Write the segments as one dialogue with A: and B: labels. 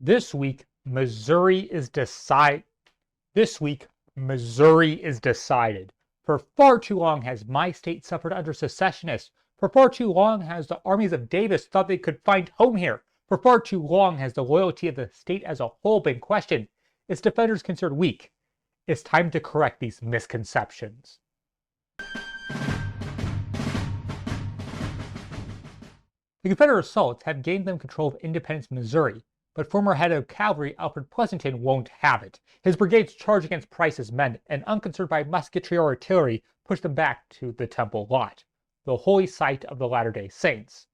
A: This week, Missouri is decided. For far too long has my state suffered under secessionists. For far too long has the armies of Davis thought they could find home here. For far too long has the loyalty of the state as a whole been questioned, its defenders considered weak. It's time to correct these misconceptions. The Confederate assaults have gained them control of Independence, Missouri, but former head of cavalry Alfred Pleasanton won't have it. His brigades charge against Price's men, and unconcerned by musketry or artillery, push them back to the Temple Lot, the holy site of the Latter-day Saints.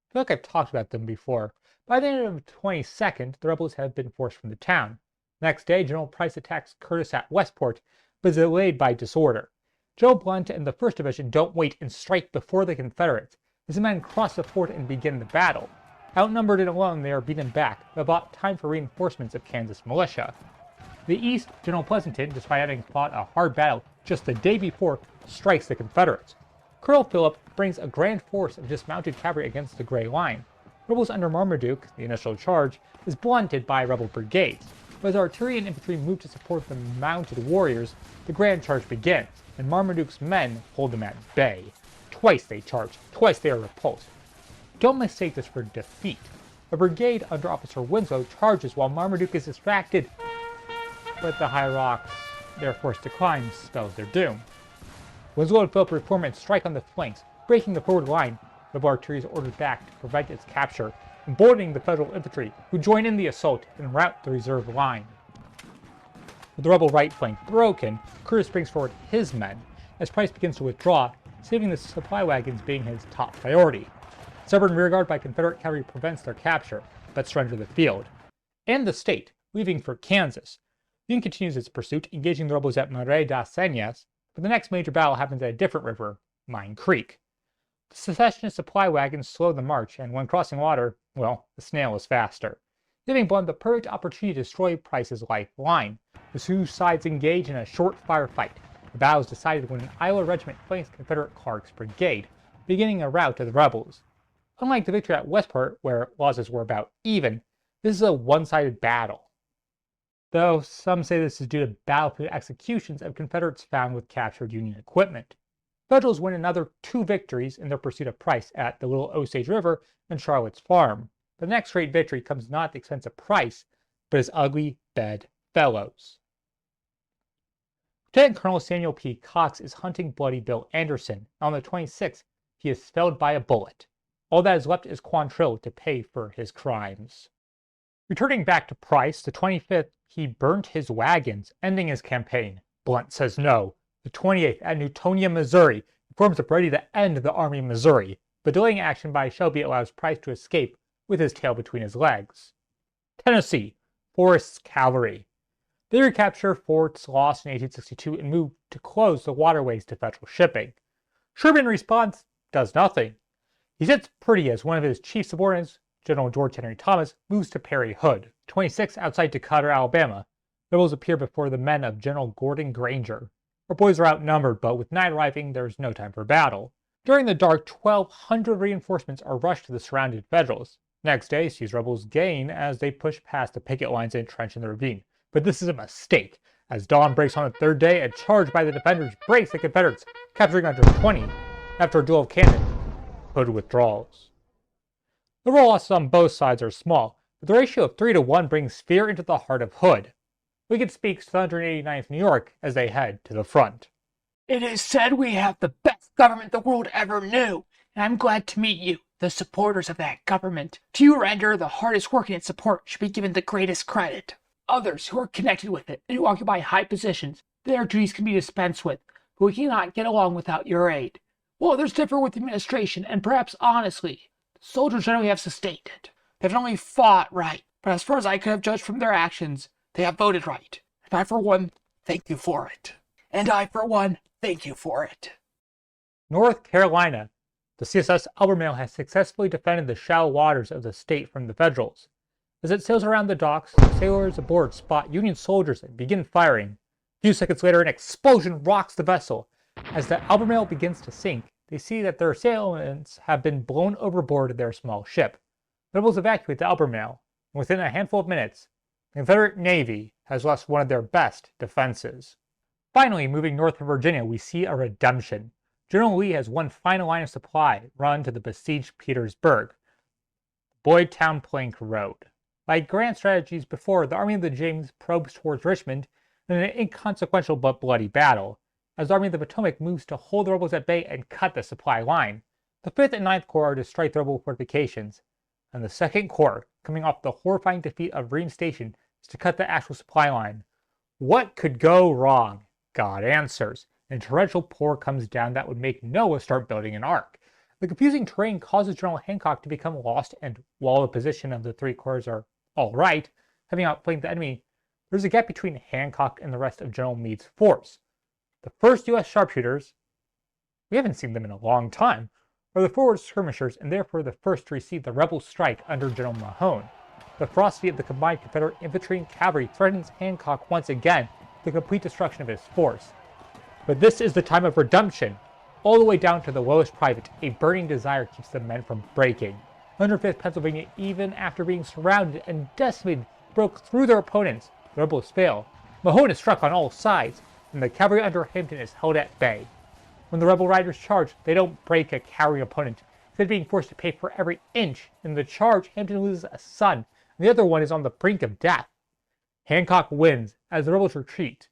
A: I feel like I've talked about them before. By the end of the 22nd, the rebels have been forced from the town. Next day, General Price attacks Curtis at Westport, but is delayed by disorder. Joe Blunt and the 1st Division don't wait and strike before the Confederates. His men cross the fort and begin the battle. Outnumbered and alone, they are beaten back, but bought time for reinforcements of Kansas militia. The East, General Pleasanton, despite having fought a hard battle just the day before, strikes the Confederates. Colonel Phillip brings a grand force of dismounted cavalry against the Gray Line. Rebels under Marmaduke, the initial charge, is blunted by rebel brigades, but as artillery and infantry move to support the mounted warriors, the grand charge begins, and Marmaduke's men hold them at bay. Twice they charge, twice they are repulsed. Don't mistake this for defeat. A brigade under Officer Winslow charges while Marmaduke is distracted, but the high rocks their force decline spells their doom. Winslow and Phillip reform and strike on the flanks, breaking the forward line. Rebel artillery is ordered back to prevent its capture, emboldening the Federal infantry, who join in the assault and rout the reserve line. With the rebel right flank broken, Curtis brings forward his men, as Price begins to withdraw, saving the supply wagons being his top priority. Stubborn rearguard by Confederate cavalry prevents their capture, but surrender the field. And the state, leaving for Kansas. The Union continues its pursuit, engaging the rebels at Marais das Cygnes, but the next major battle happens at a different river, Mine Creek. The secessionist supply wagons slow the march, and when crossing water, well, the snail is faster, giving Blunt the perfect opportunity to destroy Price's lifeline. The two sides engage in a short firefight. The battle is decided when an Iowa regiment flanks Confederate Clark's brigade, beginning a rout of the rebels. Unlike the victory at Westport, where losses were about even, this is a one-sided battle. Though some say this is due to battlefield executions of Confederates found with captured Union equipment. Federals win another 2 victories in their pursuit of Price at the Little Osage River and Charlotte's Farm. The next great victory comes not at the expense of Price, but his ugly bedfellows. Lieutenant Colonel Samuel P. Cox is hunting Bloody Bill Anderson. On the 26th, he is felled by a bullet. All that is left is Quantrill to pay for his crimes. Returning back to Price, the 25th, he burnt his wagons, ending his campaign. Blunt says no. The 28th, at Newtonia, Missouri, informs the ready to end the Army of Missouri, but delaying action by Shelby allows Price to escape with his tail between his legs. Tennessee, Forrest's cavalry. They recapture forts lost in 1862 and move to close the waterways to federal shipping. Sherman, in response, does nothing. He sits pretty as one of his chief subordinates, General George Henry Thomas, moves to Perry Hood. 26 outside Decatur, Alabama. Rebels appear before the men of General Gordon Granger. Our boys are outnumbered, but with night arriving, there is no time for battle. During the dark, 1,200 reinforcements are rushed to the surrounded Federals. Next day sees rebels gain as they push past the picket lines and entrench in the ravine. But this is a mistake. As dawn breaks on the 3rd day, a charge by the defenders breaks the Confederates, capturing under 20. After a duel of cannon, Hood withdraws. The raw losses on both sides are small, but the ratio of 3 to 1 brings fear into the heart of Hood. Lincoln speaks to the 189th New York as they head to the front.
B: It is said we have the best government the world ever knew, and I'm glad to meet you, the supporters of that government. To you, Render, the hardest work in its support should be given the greatest credit. Others who are connected with it and who occupy high positions, their duties can be dispensed with, but we cannot get along without your aid. While others differ with the administration, and perhaps honestly, the soldiers generally have sustained it. They've not only fought right, but as far as I could have judged from their actions, they have voted right. And I, for one, thank you for it. And I, for one, thank you for it.
A: North Carolina. The CSS Albemarle has successfully defended the shallow waters of the state from the Federals. As it sails around the docks, sailors aboard spot Union soldiers and begin firing. A few seconds later, an explosion rocks the vessel. As the Albemarle begins to sink, they see that their assailants have been blown overboard their small ship. The rebels evacuate the Albemarle. and within a handful of minutes, the Confederate Navy has lost one of their best defenses. Finally, moving north of Virginia, we see a redemption. General Lee has one final line of supply run to the besieged Petersburg, Boydtown Plank Road. Like Grant's strategies before, the Army of the James probes towards Richmond in an inconsequential but bloody battle. As the Army of the Potomac moves to hold the rebels at bay and cut the supply line, the 5th and 9th Corps are to strike the rebel fortifications, and the 2nd Corps, coming off the horrifying defeat of Ream Station, is to cut the actual supply line. What could go wrong? God answers. An torrential pour comes down that would make Noah start building an ark. The confusing terrain causes General Hancock to become lost, and while the position of the 3 corps are all right, having outflanked the enemy, there's a gap between Hancock and the rest of General Meade's force. The 1st U.S. sharpshooters, we haven't seen them in a long time, are the forward skirmishers and therefore the first to receive the rebel strike under General Mahone. The ferocity of the combined Confederate infantry and cavalry threatens Hancock once again with the complete destruction of his force. But this is the time of redemption. All the way down to the lowest private, a burning desire keeps the men from breaking. 105th Pennsylvania, even after being surrounded and decimated, broke through their opponents. The rebels fail. Mahone is struck on all sides, and the cavalry under Hampton is held at bay. When the rebel riders charge, they don't break a cowering opponent, instead being forced to pay for every inch. In the charge, Hampton loses a son, and the other one is on the brink of death. Hancock wins as the rebels retreat,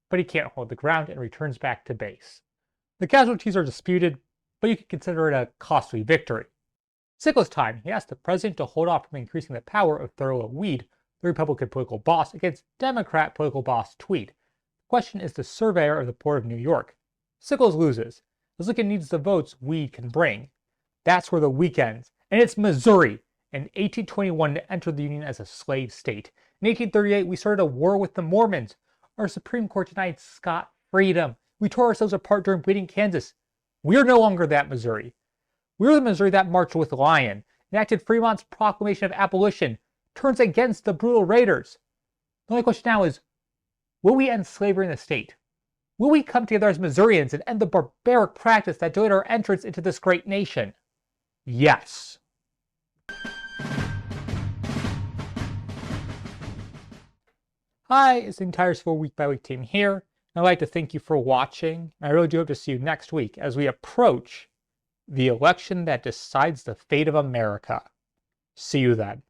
A: but he can't hold the ground and returns back to base. The casualties are disputed, but you can consider it a costly victory. Sickles' time, he asked the president to hold off from increasing the power of Thurlow Weed, the Republican political boss, against Democrat political boss Tweed. The question is the surveyor of the Port of New York. Sickles loses, as Lincoln needs the votes Weed can bring. That's where the week ends, and it's Missouri. In 1821, it entered the Union as a slave state. In 1838, we started a war with the Mormons. Our Supreme Court denied Scott freedom. We tore ourselves apart during Bleeding Kansas. We're no longer that Missouri. We're the Missouri that marched with Lyon, enacted Fremont's proclamation of abolition, turns against the brutal raiders. The only question now is, will we end slavery in the state? Will we come together as Missourians and end the barbaric practice that delayed our entrance into this great nation? Yes. Hi, it's the entire Civil Week by Week team here. I'd like to thank you for watching. I really do hope to see you next week as we approach the election that decides the fate of America. See you then.